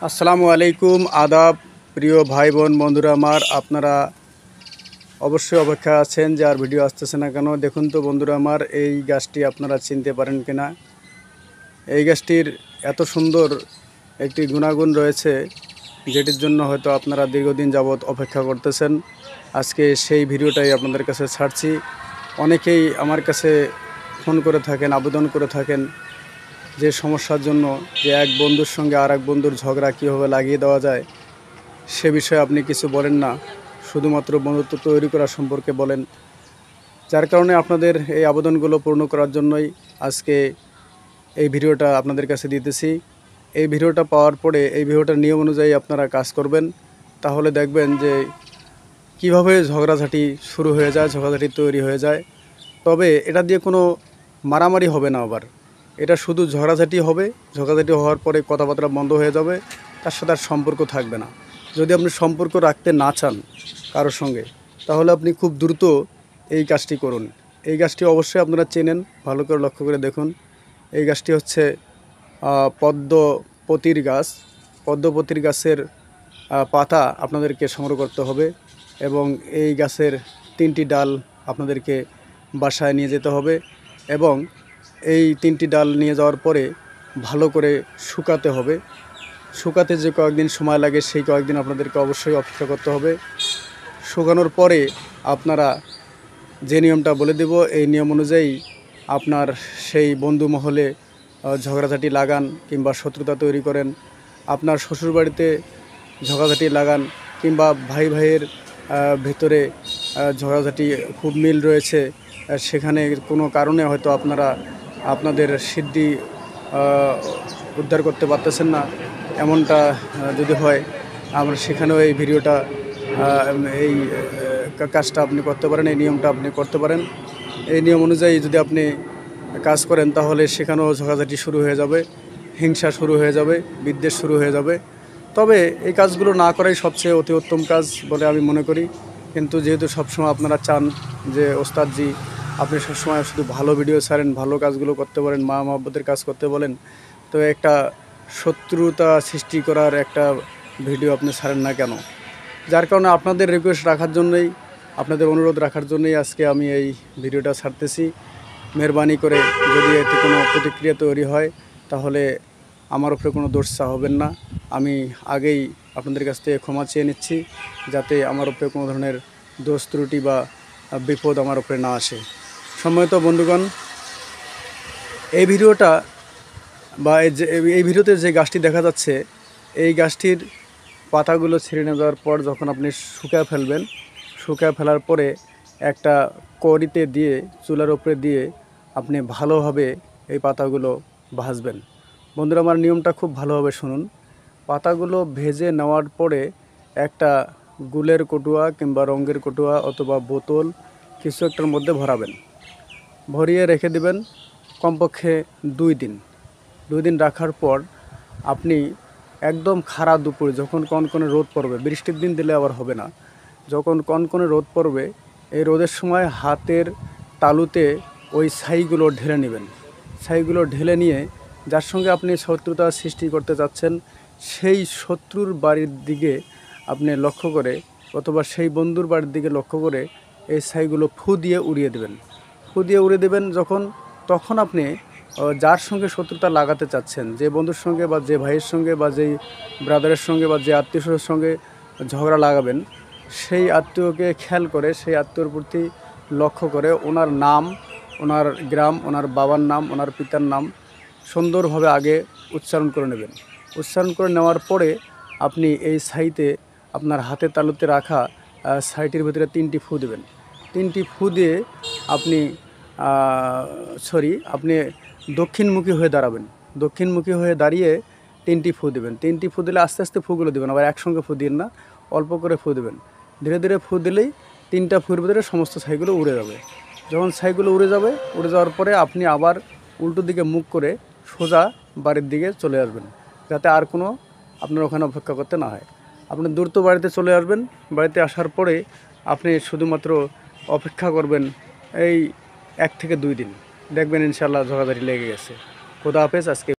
আসসালামু আলাইকুম, আদাব। প্রিয় ভাই বোন বন্ধুরা আমার, আপনারা অবশ্যই অপেক্ষা আছেন যে আর ভিডিও আসতেছে না কেন। দেখুন তো বন্ধুরা আমার, এই গাছটি আপনারা চিনতে পারেন কিনা। এই গাছটির এত সুন্দর একটি গুণাগুণ রয়েছে, যেটির জন্য হয়তো আপনারা দীর্ঘদিন যাবৎ অপেক্ষা করতেছেন। আজকে সেই ভিডিওটাই আপনাদের কাছে ছাড়ছি। অনেকেই আমার কাছে ফোন করে থাকেন, আবেদন করে থাকেন যে সমস্যার জন্য, যে এক বন্ধুর সঙ্গে আর এক বন্ধুর ঝগড়া কীভাবে লাগিয়ে দেওয়া যায় সে বিষয়ে আপনি কিছু বলেন না, শুধুমাত্র বন্ধুত্ব তৈরি করা সম্পর্কে বলেন। যার কারণে আপনাদের এই আবেদনগুলো পূর্ণ করার জন্যই আজকে এই ভিডিওটা আপনাদের কাছে দিতেছি। এই ভিডিওটা পাওয়ার পরে এই ভিডিওটার নিয়ম অনুযায়ী আপনারা কাজ করবেন, তাহলে দেখবেন যে কিভাবে ঝগড়াঝাটি শুরু হয়ে যায়, ঝগড়াঝাটি তৈরি হয়ে যায়। তবে এটা দিয়ে কোনো মারামারি হবে না, আবার এটা শুধু ঝগড়াঝাটি হবে। ঝগড়াঝাটি হওয়ার পরে কথাবার্তা বন্ধ হয়ে যাবে, তার সাথে আর সম্পর্ক থাকবে না। যদি আপনি সম্পর্ক রাখতে না চান কারোর সঙ্গে, তাহলে আপনি খুব দ্রুত এই কাজটি করুন। এই গাছটি অবশ্যই আপনারা চেনেন, ভালো করে লক্ষ্য করে দেখুন। এই গাছটি হচ্ছে পদ্মপতির গাছ। পদ্মপতির গাছের পাতা আপনাদেরকে সংগ্রহ করতে হবে এবং এই গাছের 3টি ডাল আপনাদেরকে বাসায় নিয়ে যেতে হবে এবং এই 3টি ডাল নিয়ে যাওয়ার পরে ভালো করে শুকাতে হবে। শুকাতে যে কয়েকদিন সময় লাগে সেই কয়েকদিন আপনাদেরকে অবশ্যই অপেক্ষা করতে হবে। শুকানোর পরে আপনারা যে নিয়মটা বলে দেব, এই নিয়ম অনুযায়ী আপনার সেই বন্ধু মহলে ঝগড়াঝাটি লাগান কিংবা শত্রুতা তৈরি করেন, আপনার শ্বশুরবাড়িতে ঝগড়াঝাটি লাগান কিংবা ভাই ভাইয়ের ভেতরে ঝগড়াঝাটি খুব মিল রয়েছে, সেখানে কোনো কারণে হয়তো আপনারা আপনাদের সিদ্ধি উদ্ধার করতে পারতেছেন না, এমনটা যদি হয়, আমরা সেখানেও এই ভিডিওটা এই কাজটা আপনি করতে পারেন, এই নিয়মটা আপনি করতে পারেন। এই নিয়ম অনুযায়ী যদি আপনি কাজ করেন, তাহলে সেখানেও ঝগড়াঝাটি শুরু হয়ে যাবে, হিংসা শুরু হয়ে যাবে, বিদ্বেষ শুরু হয়ে যাবে। তবে এই কাজগুলো না করাই সবচেয়ে অতি উত্তম কাজ বলে আমি মনে করি। কিন্তু যেহেতু সবসময় আপনারা চান যে ওস্তাদজি আপনি সবসময় শুধু ভালো ভিডিও ছাড়েন, ভালো কাজগুলো করতে বলেন, মা মহব্বতের কাজ করতে বলেন, তো একটা শত্রুতা সৃষ্টি করার একটা ভিডিও আপনি ছাড়েন না কেন? যার কারণে আপনাদের রিকোয়েস্ট রাখার জন্যই, আপনাদের অনুরোধ রাখার জন্যই আজকে আমি এই ভিডিওটা ছাড়তেছি। মেহরবানি করে যদি এতে কোনো প্রতিক্রিয়া তৈরি হয়, তাহলে আমার উপরে কোনো দোষ হবেন না। আমি আগেই আপনাদের কাছ থেকে ক্ষমা চেয়ে নিচ্ছি, যাতে আমার উপরে কোনো ধরনের দোষ ত্রুটি বা বিপদ আমার উপরে না আসে। সম্মানিত বন্ধুগণ, এই ভিডিওটা বা এই ভিডিওতে যে গাছটি দেখা যাচ্ছে, এই গাছটির পাতাগুলো ছিঁড়ে নিয়ে যাওয়ার পর যখন আপনি শুকায় ফেলবেন, শুকায় ফেলার পরে একটা কড়িতে দিয়ে, চুলার উপরে দিয়ে আপনি ভালোভাবে এই পাতাগুলো ভাজবেন। বন্ধুরা আমার, নিয়মটা খুব ভালোভাবে শুনুন। পাতাগুলো ভেজে নেওয়ার পরে একটা গুলের কটুয়া কিংবা রঙের কটুয়া অথবা বোতল কিছু একটার মধ্যে ভরাবেন, ভরিয়ে রেখে দিবেন কমপক্ষে 2 দিন রাখার পর আপনি একদম খাড়া দুপুরে, যখন কনকনে রোদ পড়বে, বৃষ্টির দিন দিলে আবার হবে না, যখন কনকনে রোদ পড়বে, এই রোদের সময় হাতের তালুতে ওই ছাইগুলো ঢেলে নেবেন। ছাইগুলো ঢেলে নিয়ে যার সঙ্গে আপনি শত্রুতা সৃষ্টি করতে চাচ্ছেন, সেই শত্রুর বাড়ির দিকে আপনি লক্ষ্য করে অথবা সেই বন্ধুর বাড়ির দিকে লক্ষ্য করে এই ছাইগুলো ফু দিয়ে উড়িয়ে দেবেন। ফু দিয়ে উড়িয়ে দেবেন যখন, তখন আপনি যার সঙ্গে শত্রুতা লাগাতে চাচ্ছেন, যে বন্ধুর সঙ্গে বা যে ভাইয়ের সঙ্গে বা যেই ব্রাদারের সঙ্গে বা যে আত্মীয়র সঙ্গে ঝগড়া লাগাবেন, সেই আত্মীয়কে খেয়াল করে, সেই আত্মীয়র প্রতি লক্ষ্য করে ওনার নাম, ওনার গ্রাম, ওনার বাবার নাম, ওনার পিতার নাম সুন্দরভাবে আগে উচ্চারণ করে নেবেন। উচ্চারণ করে নেওয়ার পরে আপনি এই ছাইতে আপনার হাতে তালুতে রাখা ছাইটির ভিতরে 3টি ফু দেবেন। 3টি ফু দিয়ে আপনি আপনি দক্ষিণমুখী হয়ে দাঁড়াবেন। দক্ষিণমুখী হয়ে দাঁড়িয়ে 3টি ফু দেবেন। 3টি ফু দিলে আস্তে আস্তে ফুগুলো দেবেন, আবার একসঙ্গে ফু দিন না, অল্প করে ফু দেবেন। ধীরে ধীরে ফু দিলেই 3টা ফুর ভিতরে সমস্ত ছাইগুলো উড়ে যাবে। যখন ছাইগুলো উড়ে যাবে, উড়ে যাওয়ার পরে আপনি আবার উল্টো দিকে মুখ করে সোজা বাড়ির দিকে চলে আসবেন, যাতে আর কোনো আপনার ওখানে অপেক্ষা করতে না হয়। আপনি দ্রুত বাড়িতে চলে আসবেন। বাড়িতে আসার পরে আপনি শুধুমাত্র অপেক্ষা করবেন এই 1 থেকে 2 দিন, দেখবেন ইনশাআল্লাহ ঝগড়াঝাটি লেগে গেছে। খোদা হাফেজ। আজকে